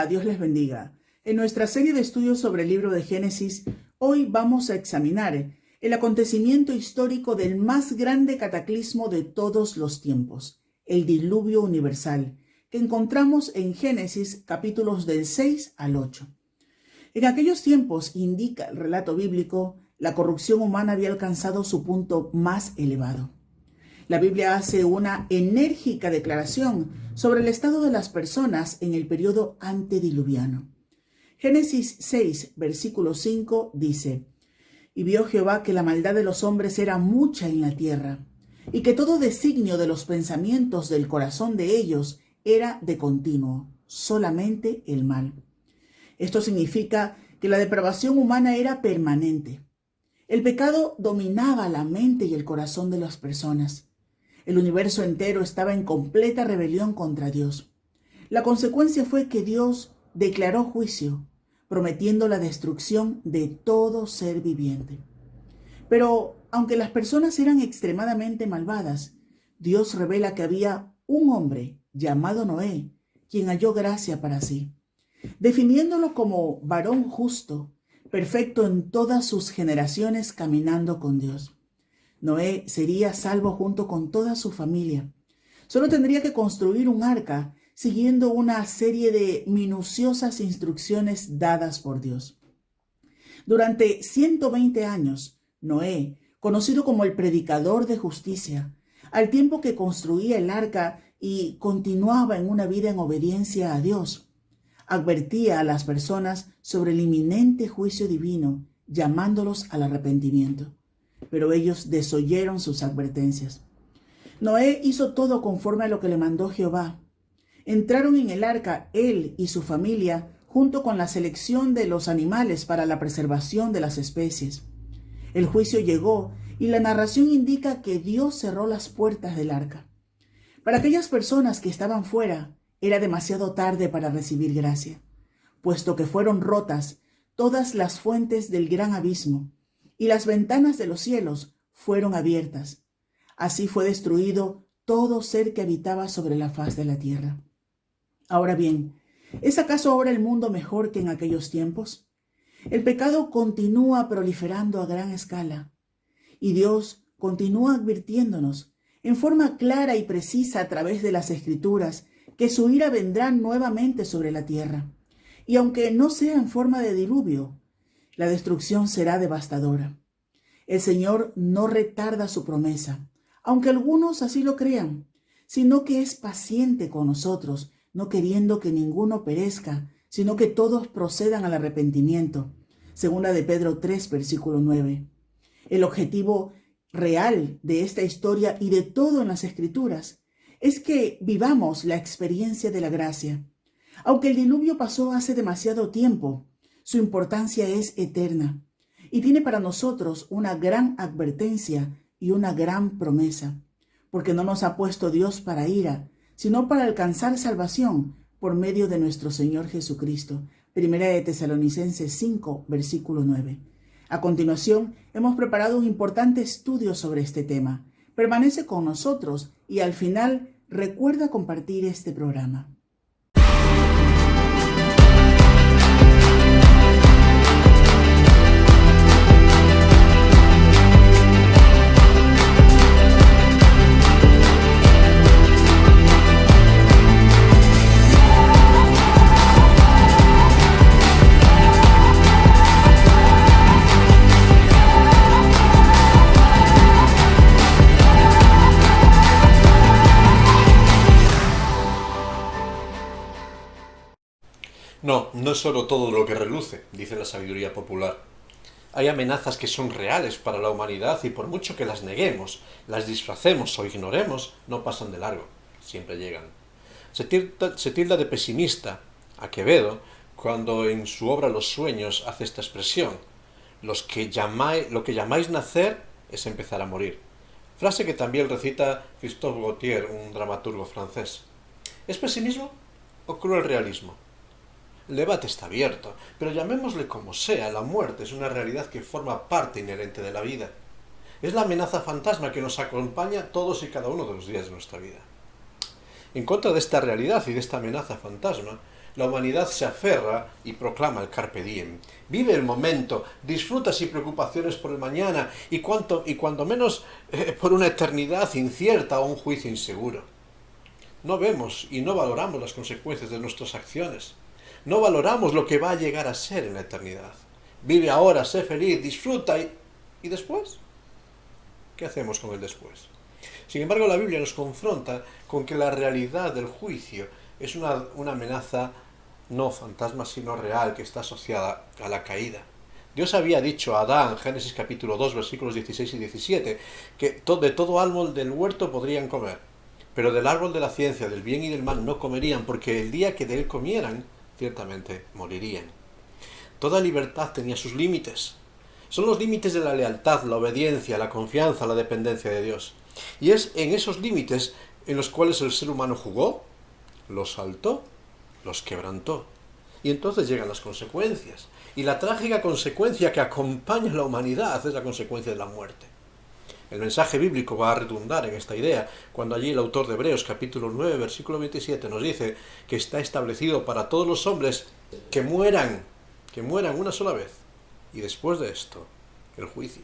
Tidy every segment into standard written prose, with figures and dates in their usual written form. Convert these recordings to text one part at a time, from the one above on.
Hola, Dios les bendiga. En nuestra serie de estudios sobre el libro de Génesis, hoy vamos a examinar el acontecimiento histórico del más grande cataclismo de todos los tiempos, el diluvio universal, que encontramos en Génesis capítulos del 6 al 8. En aquellos tiempos, indica el relato bíblico, la corrupción humana había alcanzado su punto más elevado. La Biblia hace una enérgica declaración sobre el estado de las personas en el periodo antediluviano. Génesis 6, versículo 5 dice: Y vio Jehová que la maldad de los hombres era mucha en la tierra, y que todo designio de los pensamientos del corazón de ellos era de continuo, solamente el mal. Esto significa que la depravación humana era permanente. El pecado dominaba la mente y el corazón de las personas. El universo entero estaba en completa rebelión contra Dios. La consecuencia fue que Dios declaró juicio, prometiendo la destrucción de todo ser viviente. Pero, aunque las personas eran extremadamente malvadas, Dios revela que había un hombre llamado Noé, quien halló gracia para sí, definiéndolo como varón justo, perfecto en todas sus generaciones, caminando con Dios. Noé sería salvo junto con toda su familia. Solo tendría que construir un arca siguiendo una serie de minuciosas instrucciones dadas por Dios. Durante 120 años, Noé, conocido como el predicador de justicia, al tiempo que construía el arca y continuaba en una vida en obediencia a Dios, advertía a las personas sobre el inminente juicio divino, llamándolos al arrepentimiento. Pero ellos desoyeron sus advertencias. Noé hizo todo conforme a lo que le mandó Jehová. Entraron en el arca él y su familia, junto con la selección de los animales para la preservación de las especies. El juicio llegó y la narración indica que Dios cerró las puertas del arca. Para aquellas personas que estaban fuera, era demasiado tarde para recibir gracia, puesto que fueron rotas todas las fuentes del gran abismo, y las ventanas de los cielos fueron abiertas. Así fue destruido todo ser que habitaba sobre la faz de la tierra. Ahora bien, ¿es acaso ahora el mundo mejor que en aquellos tiempos? El pecado continúa proliferando a gran escala, y Dios continúa advirtiéndonos en forma clara y precisa a través de las Escrituras que su ira vendrá nuevamente sobre la tierra. Y aunque no sea en forma de diluvio, la destrucción será devastadora. El Señor no retarda su promesa, aunque algunos así lo crean, sino que es paciente con nosotros, no queriendo que ninguno perezca, sino que todos procedan al arrepentimiento. Segunda de Pedro 3, versículo 9. El objetivo real de esta historia y de todo en las Escrituras es que vivamos la experiencia de la gracia. Aunque el diluvio pasó hace demasiado tiempo, su importancia es eterna y tiene para nosotros una gran advertencia y una gran promesa, porque no nos ha puesto Dios para ira, sino para alcanzar salvación por medio de nuestro Señor Jesucristo. Primera de Tesalonicenses 5, versículo 9. A continuación, hemos preparado un importante estudio sobre este tema. Permanece con nosotros y al final recuerda compartir este programa. No es oro todo lo que reluce, dice la sabiduría popular. Hay amenazas que son reales para la humanidad y por mucho que las neguemos, las disfracemos o ignoremos, no pasan de largo, siempre llegan. Se tilda de pesimista a Quevedo cuando en su obra Los sueños hace esta expresión: lo que llamáis nacer es empezar a morir. Frase que también recita Christophe Gautier, un dramaturgo francés. ¿Es pesimismo o cruel realismo? El debate está abierto, pero llamémosle como sea, la muerte es una realidad que forma parte inherente de la vida. Es la amenaza fantasma que nos acompaña todos y cada uno de los días de nuestra vida. En contra de esta realidad y de esta amenaza fantasma, La humanidad se aferra y proclama el carpe diem. Vive el momento, disfruta sin preocupaciones por el mañana y cuando menos por una eternidad incierta o un juicio inseguro. No vemos y no valoramos las consecuencias de nuestras acciones. No valoramos lo que va a llegar a ser en la eternidad. Vive ahora, sé feliz, disfruta ¿y después? ¿Qué hacemos con el después? Sin embargo, la Biblia nos confronta con que la realidad del juicio es una amenaza no fantasma, sino real, que está asociada a la caída. Dios había dicho a Adán, Génesis capítulo 2, versículos 16 y 17, que de todo árbol del huerto podrían comer, pero del árbol de la ciencia, del bien y del mal, no comerían, porque el día que de él comieran, ciertamente morirían. Toda libertad tenía sus límites. Son los límites de la lealtad, la obediencia, la confianza, la dependencia de Dios. Y es en esos límites en los cuales el ser humano jugó, los saltó, los quebrantó. Y entonces llegan las consecuencias. Y la trágica consecuencia que acompaña a la humanidad es la consecuencia de la muerte. El mensaje bíblico va a redundar en esta idea cuando allí el autor de Hebreos capítulo 9 versículo 27 nos dice que está establecido para todos los hombres que mueran una sola vez y después de esto el juicio.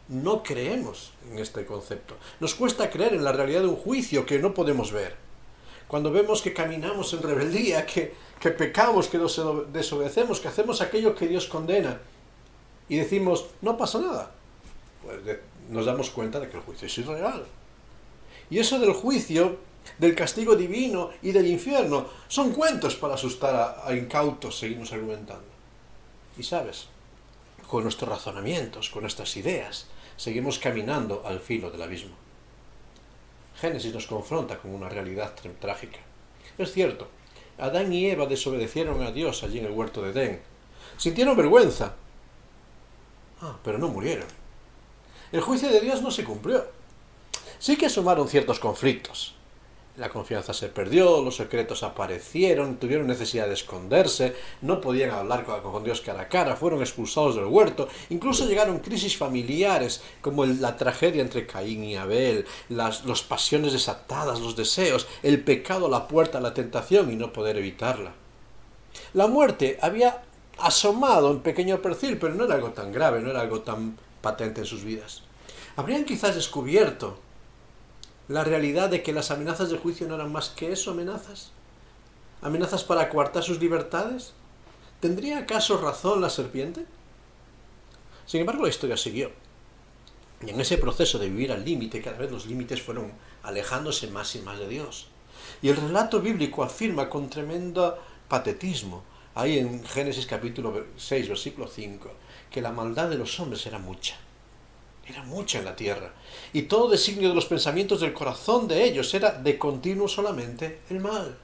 No creemos en este concepto. Nos cuesta creer en la realidad de un juicio que no podemos ver. Cuando vemos que caminamos en rebeldía, que pecamos, que desobedecemos, que hacemos aquello que Dios condena y decimos, no pasa nada, pues nos damos cuenta de que el juicio es irreal. Y eso del juicio, del castigo divino y del infierno, son cuentos para asustar a incautos, seguimos argumentando. Y sabes, con nuestros razonamientos, con nuestras ideas, seguimos caminando al filo del abismo. Génesis nos confronta con una realidad trágica. Es cierto, Adán y Eva desobedecieron a Dios allí en el huerto de Edén. Sintieron vergüenza. Pero no murieron. El juicio de Dios no se cumplió. Sí que asomaron ciertos conflictos. La confianza se perdió, los secretos aparecieron, tuvieron necesidad de esconderse, no podían hablar con Dios cara a cara, fueron expulsados del huerto, incluso llegaron crisis familiares, como la tragedia entre Caín y Abel, las pasiones desatadas, los deseos, el pecado a la puerta, la tentación y no poder evitarla. La muerte había asomado en pequeño perfil, pero no era algo tan grave, no era algo tan patente en sus vidas. Habrían quizás descubierto la realidad de que las amenazas de juicio no eran más que eso, amenazas. ¿Amenazas para coartar sus libertades? ¿Tendría acaso razón la serpiente? Sin embargo, la historia siguió. Y en ese proceso de vivir al límite, cada vez los límites fueron alejándose más y más de Dios. Y el relato bíblico afirma con tremendo patetismo, ahí en Génesis capítulo 6, versículo 5, que la maldad de los hombres era mucha en la tierra, y todo designio de los pensamientos del corazón de ellos era de continuo solamente el mal.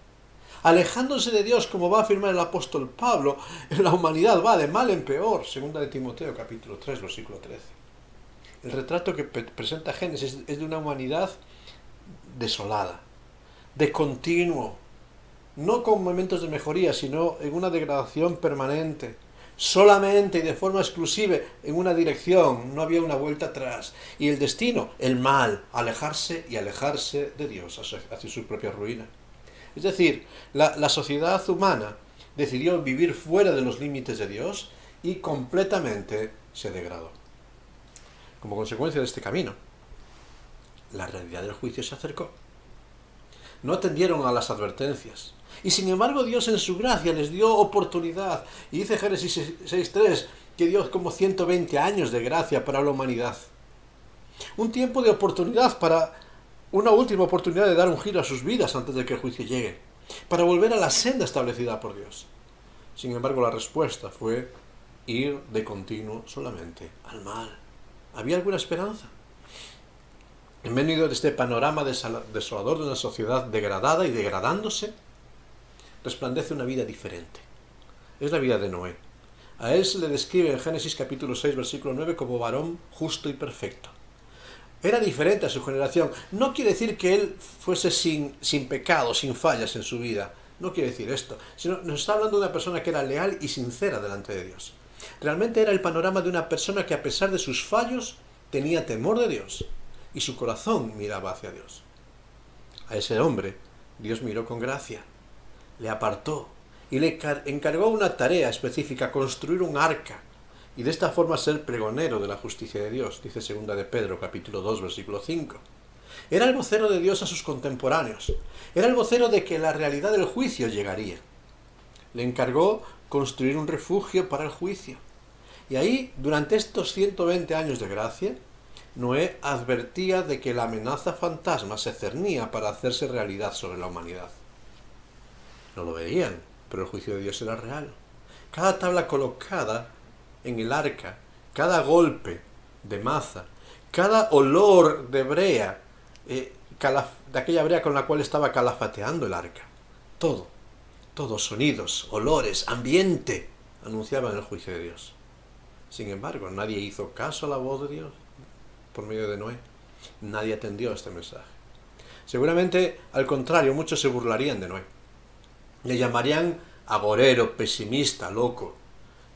Alejándose de Dios, como va a afirmar el apóstol Pablo, la humanidad va de mal en peor, segunda de Timoteo capítulo 3, versículo 13. El retrato que presenta Génesis es de una humanidad desolada, de continuo, no con momentos de mejoría, sino en una degradación permanente, solamente y de forma exclusiva en una dirección, no había una vuelta atrás. Y el destino, el mal, alejarse y alejarse de Dios hacia su propia ruina. Es decir, la sociedad humana decidió vivir fuera de los límites de Dios y completamente se degradó. Como consecuencia de este camino, la realidad del juicio se acercó. No atendieron a las advertencias. Y sin embargo Dios en su gracia les dio oportunidad. Y dice Génesis 6.3 que dio como 120 años de gracia para la humanidad. Un tiempo de oportunidad para una última oportunidad de dar un giro a sus vidas antes de que el juicio llegue. Para volver a la senda establecida por Dios. Sin embargo la respuesta fue ir de continuo solamente al mal. ¿Había alguna esperanza? En medio de este panorama desolador de una sociedad degradada y degradándose, resplandece una vida diferente. Es la vida de Noé. A él se le describe en Génesis capítulo 6, versículo 9 como varón justo y perfecto. Era diferente a su generación. No quiere decir que él fuese sin pecado, sin fallas en su vida. No quiere decir esto. Sino nos está hablando de una persona que era leal y sincera delante de Dios. Realmente era el panorama de una persona que a pesar de sus fallos tenía temor de Dios y su corazón miraba hacia Dios. A ese hombre Dios miró con gracia, le apartó y le encargó una tarea específica, construir un arca, y de esta forma ser pregonero de la justicia de Dios, dice 2 de Pedro, capítulo 2, versículo 5. Era el vocero de Dios a sus contemporáneos, era el vocero de que la realidad del juicio llegaría. Le encargó construir un refugio para el juicio. Y ahí, durante estos 120 años de gracia, Noé advertía de que la amenaza fantasma se cernía para hacerse realidad sobre la humanidad. No lo veían, pero el juicio de Dios era real. Cada tabla colocada en el arca, cada golpe de maza, cada olor de brea, de aquella brea con la cual estaba calafateando el arca, todos sonidos, olores, ambiente, anunciaban el juicio de Dios. Sin embargo, nadie hizo caso a la voz de Dios por medio de Noé. Nadie atendió a este mensaje. Seguramente, al contrario, muchos se burlarían de Noé. Le llamarían agorero, pesimista, loco.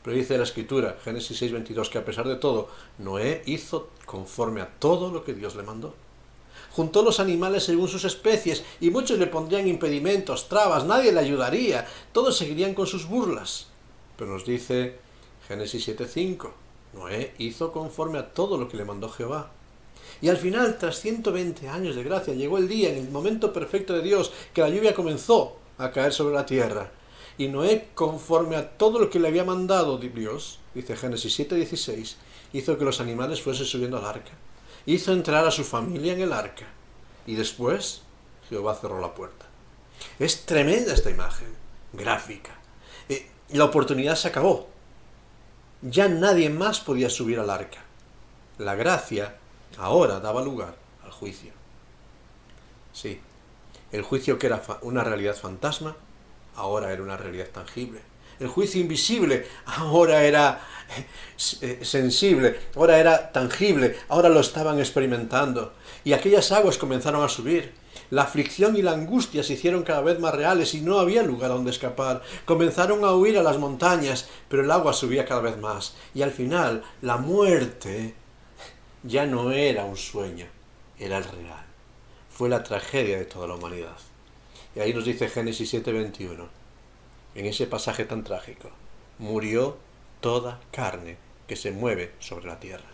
Pero dice la Escritura, Génesis 6:22, que a pesar de todo, Noé hizo conforme a todo lo que Dios le mandó. Juntó los animales según sus especies, y muchos le pondrían impedimentos, trabas, nadie le ayudaría, todos seguirían con sus burlas. Pero nos dice Génesis 7:5, Noé hizo conforme a todo lo que le mandó Jehová. Y al final, tras 120 años de gracia, llegó el día, en el momento perfecto de Dios, que la lluvia comenzó a caer sobre la tierra. Y Noé, conforme a todo lo que le había mandado Dios, dice Génesis 7:16, hizo que los animales fuesen subiendo al arca. Hizo entrar a su familia en el arca. Y después, Jehová cerró la puerta. Es tremenda esta imagen, gráfica. La oportunidad se acabó. Ya nadie más podía subir al arca. La gracia ahora daba lugar al juicio. Sí, el juicio que era una realidad fantasma, ahora era una realidad tangible. El juicio invisible ahora era sensible, ahora era tangible, ahora lo estaban experimentando. Y aquellas aguas comenzaron a subir. La aflicción y la angustia se hicieron cada vez más reales y no había lugar a donde escapar. Comenzaron a huir a las montañas, pero el agua subía cada vez más. Y al final, la muerte ya no era un sueño, era el real. Fue la tragedia de toda la humanidad. Y ahí nos dice Génesis 7:21, en ese pasaje tan trágico, murió toda carne que se mueve sobre la tierra.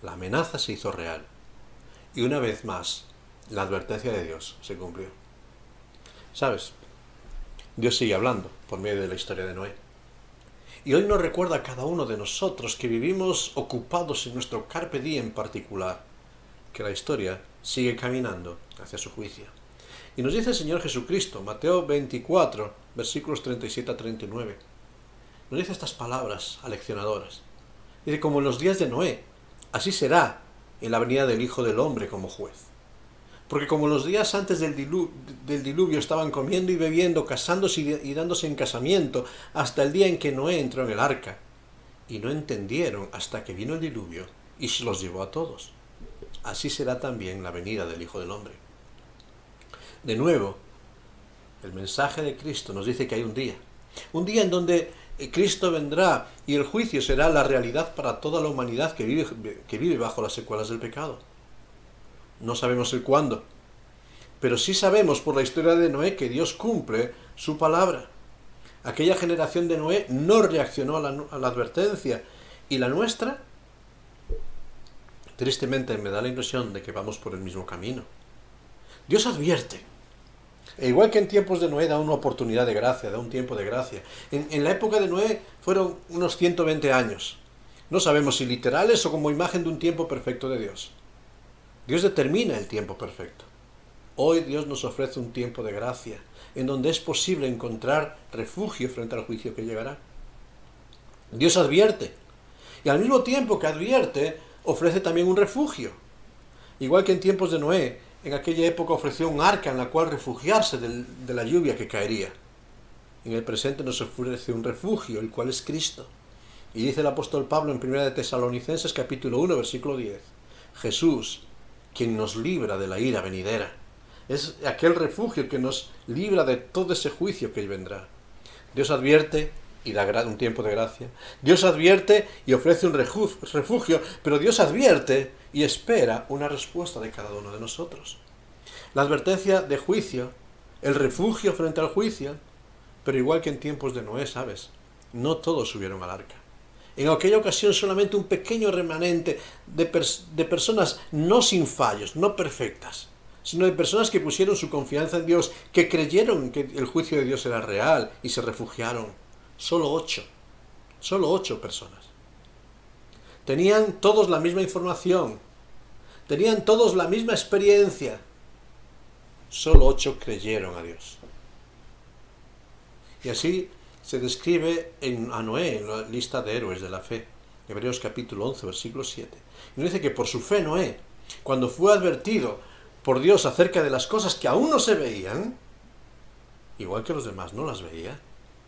La amenaza se hizo real. Y una vez más, la advertencia de Dios se cumplió. ¿Sabes? Dios sigue hablando por medio de la historia de Noé. Y hoy nos recuerda a cada uno de nosotros que vivimos ocupados en nuestro carpe diem en particular, que la historia sigue caminando hacia su juicio. Y nos dice el Señor Jesucristo, Mateo 24, versículos 37 a 39. Nos dice estas palabras aleccionadoras. Dice, como en los días de Noé, así será en la venida del Hijo del Hombre como juez. Porque como los días antes del diluvio estaban comiendo y bebiendo, casándose y dándose en casamiento, hasta el día en que Noé entró en el arca, y no entendieron hasta que vino el diluvio y se los llevó a todos. Así será también la venida del Hijo del Hombre. De nuevo, el mensaje de Cristo nos dice que hay un día en donde Cristo vendrá y el juicio será la realidad para toda la humanidad que vive bajo las secuelas del pecado. No sabemos el cuándo, pero sí sabemos por la historia de Noé que Dios cumple su palabra. Aquella generación de Noé no reaccionó a la advertencia, y la nuestra, tristemente me da la impresión de que vamos por el mismo camino. Dios advierte. E igual que en tiempos de Noé da una oportunidad de gracia, da un tiempo de gracia. En la época de Noé fueron unos 120 años. No sabemos si literales o como imagen de un tiempo perfecto de Dios. Dios determina el tiempo perfecto. Hoy Dios nos ofrece un tiempo de gracia, en donde es posible encontrar refugio frente al juicio que llegará. Dios advierte, y al mismo tiempo que advierte, ofrece también un refugio. Igual que en tiempos de Noé, en aquella época ofreció un arca en la cual refugiarse de la lluvia que caería. En el presente nos ofrece un refugio, el cual es Cristo. Y dice el apóstol Pablo en 1 de Tesalonicenses capítulo 1, versículo 10, Jesús, quien nos libra de la ira venidera. Es aquel refugio que nos libra de todo ese juicio que vendrá. Dios advierte y da un tiempo de gracia. Dios advierte y ofrece un refugio, pero Dios advierte y espera una respuesta de cada uno de nosotros. La advertencia de juicio, el refugio frente al juicio, Pero igual que en tiempos de Noé, ¿sabes? No todos subieron al arca. En aquella ocasión solamente un pequeño remanente de personas no sin fallos, no perfectas, sino de personas que pusieron su confianza en Dios, que creyeron que el juicio de Dios era real y se refugiaron. Solo 8 personas. Tenían todos la misma información, tenían todos la misma experiencia. Solo 8 creyeron a Dios. Y así se describe a Noé en la lista de héroes de la fe. Hebreos capítulo 11, versículo 7. Y nos dice que por su fe Noé, cuando fue advertido por Dios acerca de las cosas que aún no se veían, igual que los demás no las veía,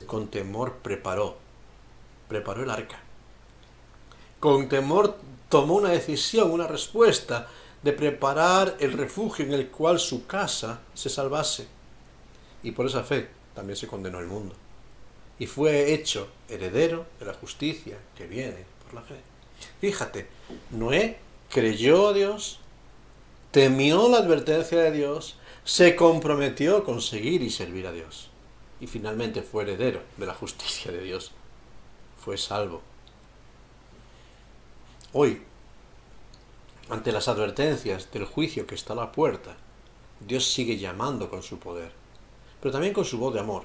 con temor preparó el arca. Con temor tomó una decisión, una respuesta de preparar el refugio en el cual su casa se salvase. Y por esa fe también se condenó el mundo. Y fue hecho heredero de la justicia que viene por la fe. Fíjate, Noé creyó a Dios, temió la advertencia de Dios, se comprometió con seguir y servir a Dios. Y finalmente fue heredero de la justicia de Dios. Fue salvo. Hoy, ante las advertencias del juicio que está a la puerta, Dios sigue llamando con su poder, pero también con su voz de amor.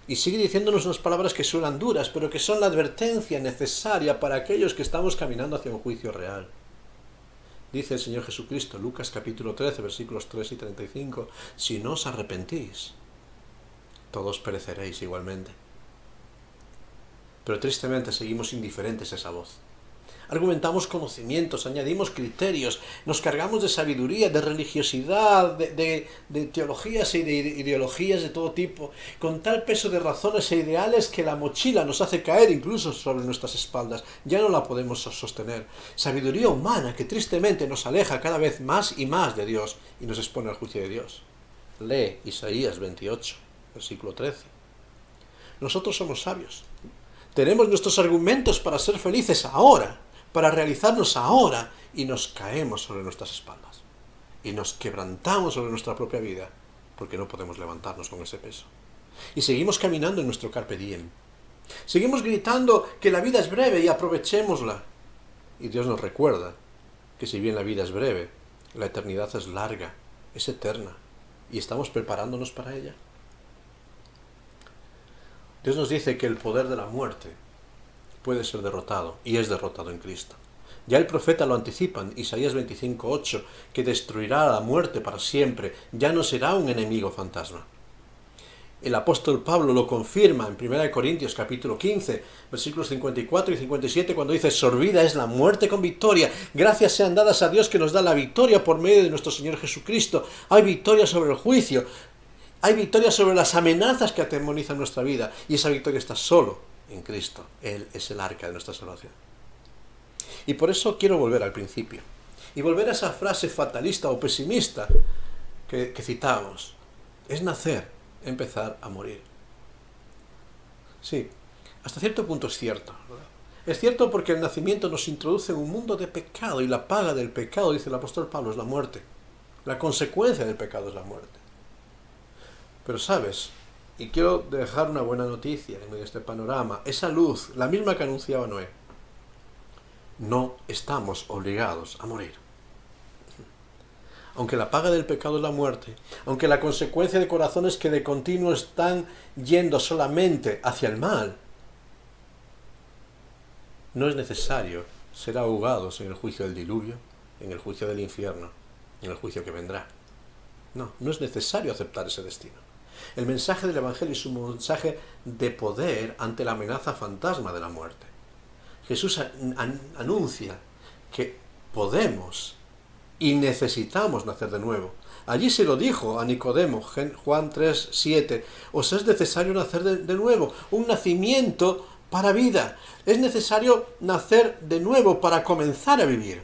Y sigue diciéndonos unas palabras que suenan duras, pero que son la advertencia necesaria para aquellos que estamos caminando hacia un juicio real. Dice el Señor Jesucristo, Lucas capítulo 13, versículos 3 y 35, si no os arrepentís, todos pereceréis igualmente. Pero tristemente seguimos indiferentes a esa voz. Argumentamos conocimientos, añadimos criterios, nos cargamos de sabiduría, de religiosidad, de teologías y de ideologías de todo tipo, con tal peso de razones e ideales que la mochila nos hace caer incluso sobre nuestras espaldas. Ya no la podemos sostener. Sabiduría humana que tristemente nos aleja cada vez más y más de Dios y nos expone al juicio de Dios. Lee Isaías 28, versículo 13. Nosotros somos sabios. Tenemos nuestros argumentos para ser felices ahora, para realizarnos ahora, y nos caemos sobre nuestras espaldas. Y nos quebrantamos sobre nuestra propia vida, porque no podemos levantarnos con ese peso. Y seguimos caminando en nuestro carpe diem. Seguimos gritando que la vida es breve y aprovechémosla. Y Dios nos recuerda que si bien la vida es breve, la eternidad es larga, es eterna, y estamos preparándonos para ella. Dios nos dice que el poder de la muerte puede ser derrotado, y es derrotado en Cristo. Ya el profeta lo anticipa en Isaías 25:8, que destruirá a la muerte para siempre, ya no será un enemigo fantasma. El apóstol Pablo lo confirma en 1 Corintios capítulo 15, versículos 54 y 57, cuando dice, sorbida es la muerte con victoria, gracias sean dadas a Dios que nos da la victoria por medio de nuestro Señor Jesucristo. Hay victoria sobre el juicio, hay victoria sobre las amenazas que atemorizan nuestra vida, y esa victoria está solo en Cristo. Él es el arca de nuestra salvación. Y por eso quiero volver al principio, y volver a esa frase fatalista o pesimista que citamos. Es nacer, empezar a morir. Sí, hasta cierto punto es cierto, ¿verdad? Es cierto porque el nacimiento nos introduce en un mundo de pecado, y la paga del pecado, dice el apóstol Pablo, es la muerte. La consecuencia del pecado es la muerte. Pero sabes, y quiero dejar una buena noticia en medio de este panorama, esa luz, la misma que anunciaba Noé, no estamos obligados a morir. Aunque la paga del pecado es la muerte, aunque la consecuencia de corazones que de continuo están yendo solamente hacia el mal, no es necesario ser ahogados en el juicio del diluvio, en el juicio del infierno, en el juicio que vendrá. No es necesario aceptar ese destino. El mensaje del Evangelio es un mensaje de poder ante la amenaza fantasma de la muerte. Jesús anuncia que podemos y necesitamos nacer de nuevo. Allí se lo dijo a Nicodemo, Juan 3:7, os es necesario nacer de nuevo, un nacimiento para vida. Es necesario nacer de nuevo para comenzar a vivir.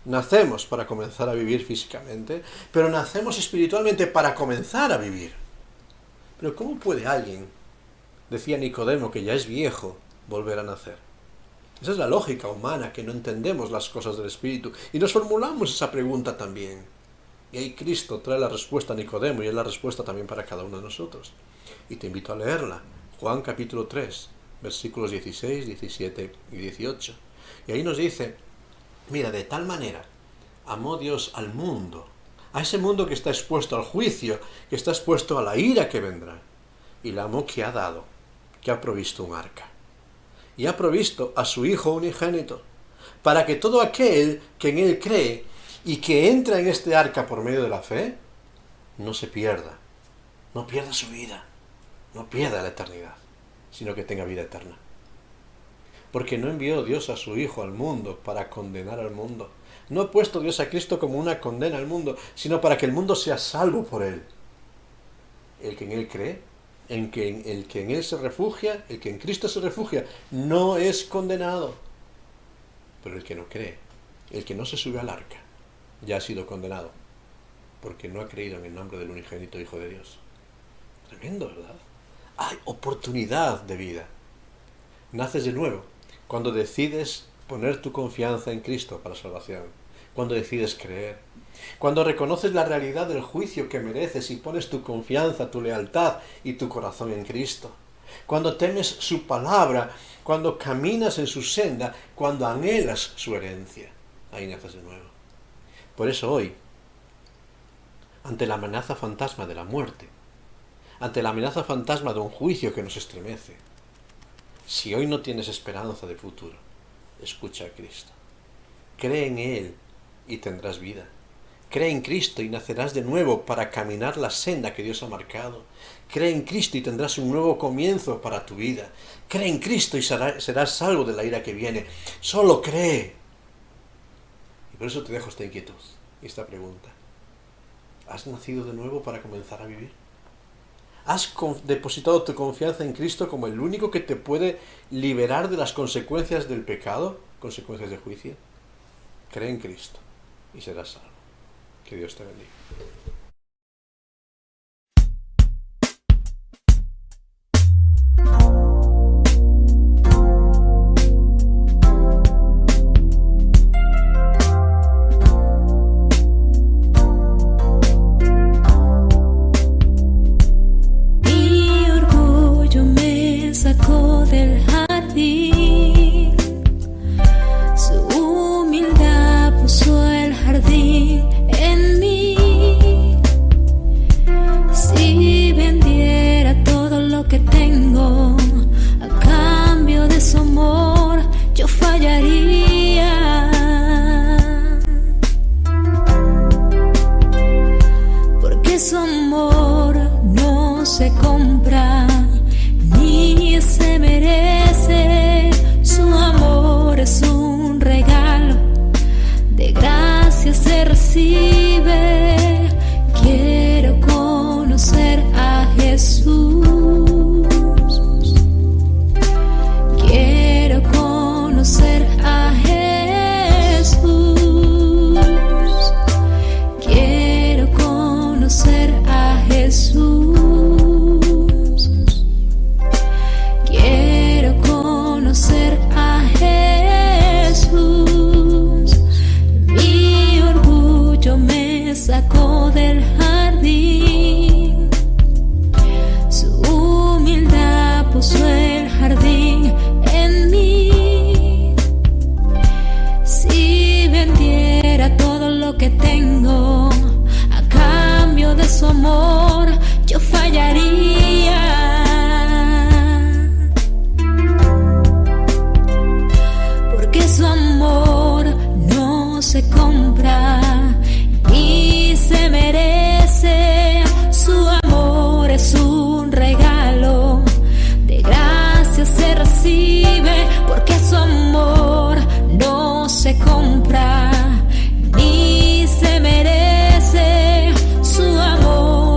Nacemos para comenzar a vivir físicamente, pero nacemos espiritualmente para comenzar a vivir. Pero ¿cómo puede alguien, decía Nicodemo, que ya es viejo, volver a nacer? Esa es la lógica humana, que no entendemos las cosas del Espíritu, y nos formulamos esa pregunta también. Y ahí Cristo trae la respuesta a Nicodemo, y es la respuesta también para cada uno de nosotros. Y te invito a leerla. Juan capítulo 3, versículos 16, 17 y 18. Y ahí nos dice, mira, de tal manera amó Dios al mundo, a ese mundo que está expuesto al juicio, que está expuesto a la ira que vendrá, y la amó que ha dado, que ha provisto un arca. Y ha provisto a su Hijo unigénito, para que todo aquel que en él cree y que entra en este arca por medio de la fe, no se pierda, no pierda su vida, no pierda la eternidad, sino que tenga vida eterna. Porque no envió Dios a su Hijo al mundo para condenar al mundo. No ha puesto Dios a Cristo como una condena al mundo, sino para que el mundo sea salvo por él. El que en él cree, el que en él se refugia, el que en Cristo se refugia, no es condenado. Pero el que no cree, el que no se sube al arca, ya ha sido condenado, porque no ha creído en el nombre del unigénito Hijo de Dios. Tremendo, ¿verdad? Hay oportunidad de vida. Naces de nuevo cuando decides poner tu confianza en Cristo para salvación, cuando decides creer, cuando reconoces la realidad del juicio que mereces y pones tu confianza, tu lealtad y tu corazón en Cristo, cuando temes su palabra, cuando caminas en su senda, cuando anhelas su herencia. Ahí naces de nuevo. Por eso hoy, ante la amenaza fantasma de la muerte, ante la amenaza fantasma de un juicio que nos estremece, si hoy no tienes esperanza de futuro, escucha a Cristo. Cree en Él y tendrás vida. Cree en Cristo y nacerás de nuevo para caminar la senda que Dios ha marcado. Cree en Cristo y tendrás un nuevo comienzo para tu vida. Cree en Cristo y serás salvo de la ira que viene. Solo cree. Y por eso te dejo esta inquietud y esta pregunta. ¿Has nacido de nuevo para comenzar a vivir? ¿Has depositado tu confianza en Cristo como el único que te puede liberar de las consecuencias del pecado, consecuencias de juicio? Cree en Cristo y serás salvo. Que Dios te bendiga.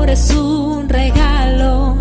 Es un regalo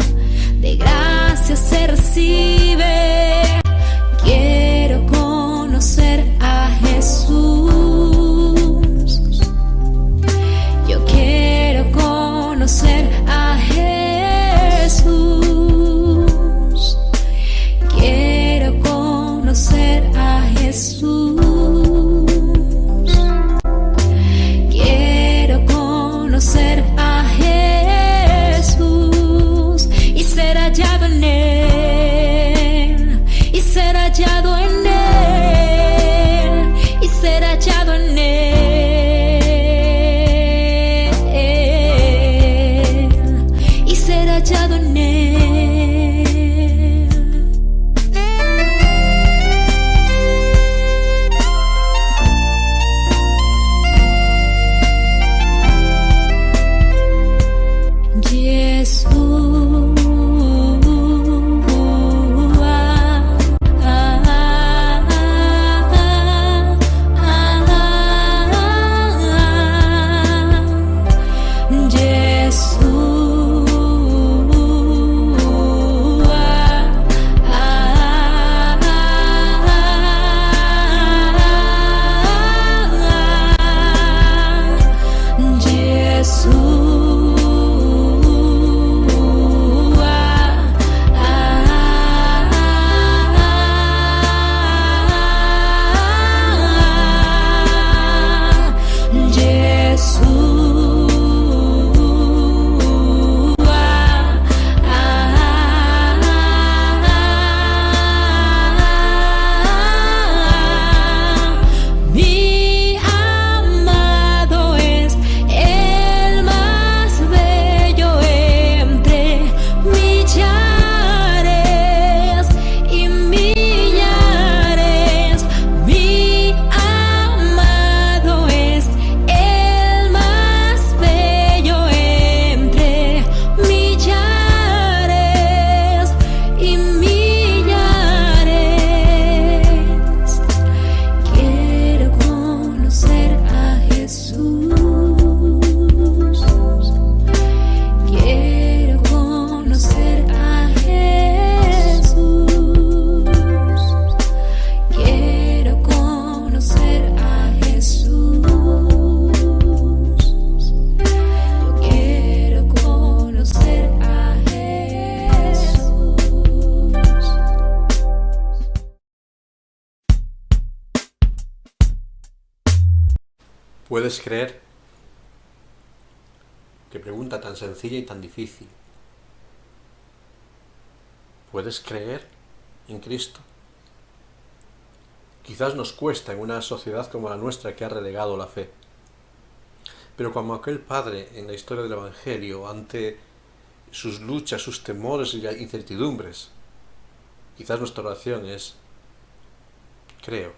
¿Puedes creer? Qué pregunta tan sencilla y tan difícil. ¿Puedes creer en Cristo? Quizás nos cuesta en una sociedad como la nuestra que ha relegado la fe. Pero como aquel padre en la historia del Evangelio, ante sus luchas, sus temores y incertidumbres, quizás nuestra oración es: creo,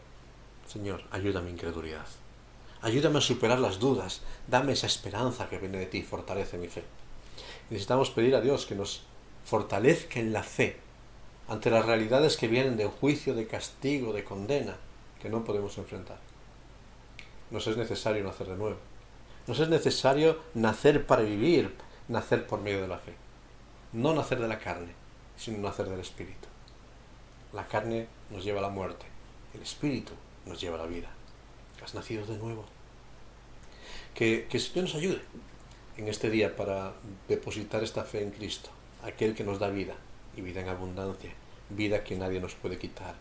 Señor, ayúdame mi incredulidad. Ayúdame a superar las dudas, dame esa esperanza que viene de ti, fortalece mi fe. Necesitamos pedir a Dios que nos fortalezca en la fe ante las realidades que vienen de juicio, de castigo, de condena, que no podemos enfrentar. Nos es necesario nacer de nuevo. Nos es necesario nacer para vivir, nacer por medio de la fe. No nacer de la carne, sino nacer del Espíritu. La carne nos lleva a la muerte, el Espíritu nos lleva a la vida. Has nacido de nuevo. Que el Señor nos ayude en este día para depositar esta fe en Cristo, aquel que nos da vida, y vida en abundancia, vida que nadie nos puede quitar.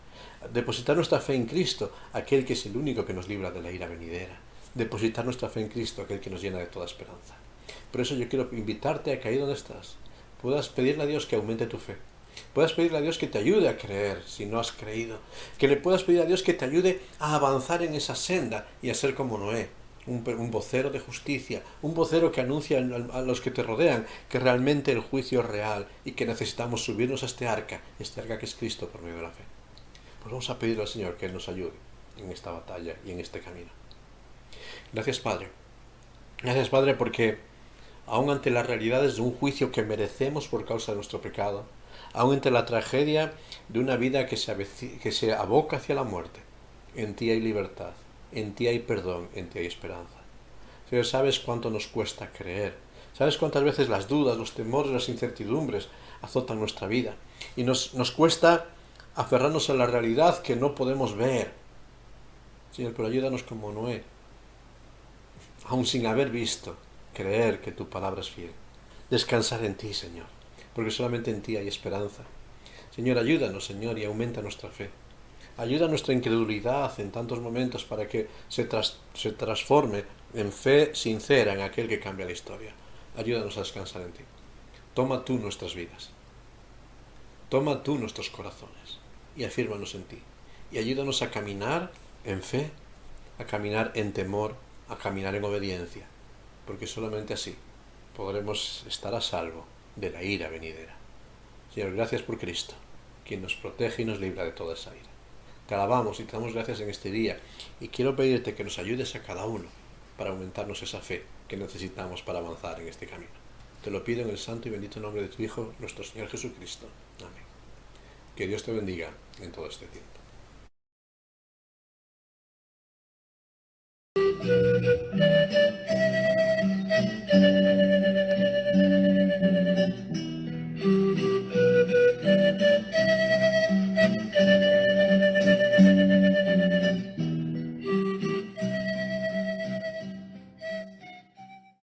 Depositar nuestra fe en Cristo, aquel que es el único que nos libra de la ira venidera. Depositar nuestra fe en Cristo, aquel que nos llena de toda esperanza. Por eso yo quiero invitarte a que ahí donde estás puedas pedirle a Dios que aumente tu fe. Puedas pedirle a Dios que te ayude a creer si no has creído. Que le puedas pedir a Dios que te ayude a avanzar en esa senda y a ser como Noé. Un vocero de justicia, un vocero que anuncia a los que te rodean que realmente el juicio es real y que necesitamos subirnos a este arca que es Cristo por medio de la fe. Pues vamos a pedirle al Señor que Él nos ayude en esta batalla y en este camino. Gracias, Padre. Gracias, Padre, porque aun ante las realidades de un juicio que merecemos por causa de nuestro pecado, aun ante la tragedia de una vida que se aboca hacia la muerte, en ti hay libertad, en ti hay perdón, en ti hay esperanza. Señor, sabes cuánto nos cuesta creer, sabes cuántas veces las dudas, los temores, las incertidumbres azotan nuestra vida y nos cuesta aferrarnos a la realidad que no podemos ver. Señor, pero ayúdanos como Noé, aun sin haber visto, creer que tu palabra es fiel, descansar en ti, Señor, porque solamente en ti hay esperanza. Señor, ayúdanos, Señor, y aumenta nuestra fe. Ayuda nuestra incredulidad en tantos momentos para que se transforme en fe sincera en aquel que cambia la historia. Ayúdanos a descansar en ti. Toma tú nuestras vidas. Toma tú nuestros corazones y afírmanos en ti. Y ayúdanos a caminar en fe, a caminar en temor, a caminar en obediencia, porque solamente así podremos estar a salvo de la ira venidera. Señor, gracias por Cristo, quien nos protege y nos libra de toda esa ira. Te alabamos y te damos gracias en este día y quiero pedirte que nos ayudes a cada uno para aumentarnos esa fe que necesitamos para avanzar en este camino. Te lo pido en el santo y bendito nombre de tu Hijo, nuestro Señor Jesucristo. Amén. Que Dios te bendiga en todo este tiempo.